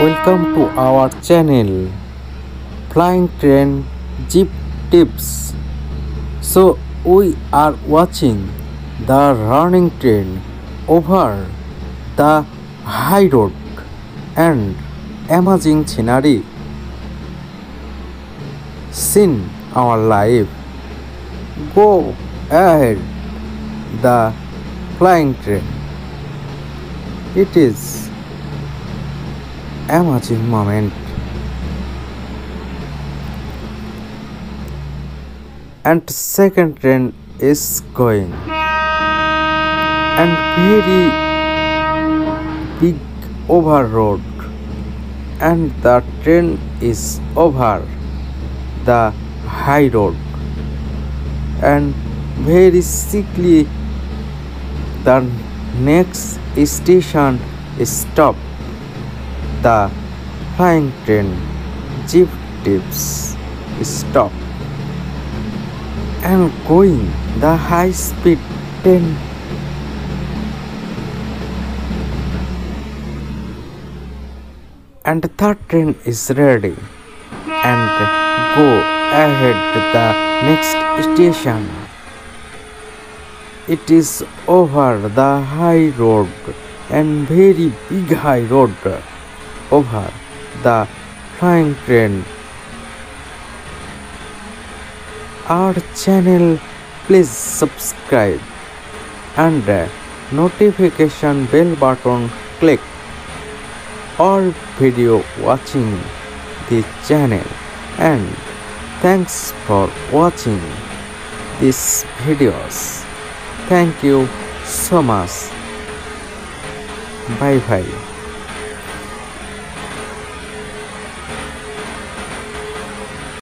welcome to our channel Flying Train Jeep Tips. So we are watching the running train over the high road and amazing scenery seen our life. Go ahead the flying train. It is amazing moment and second train is going and very big over road and the train is over the high road and very sickly the next station stop. The flying train Jeep Tips stop and going the high speed train and the third train is ready and go ahead to the next station. It is over the high road and very big high road over the flying train. Our channel, please subscribe and notification bell button click. All video watching the channel and thanks for watching these videos. Thank you so much. Bye bye.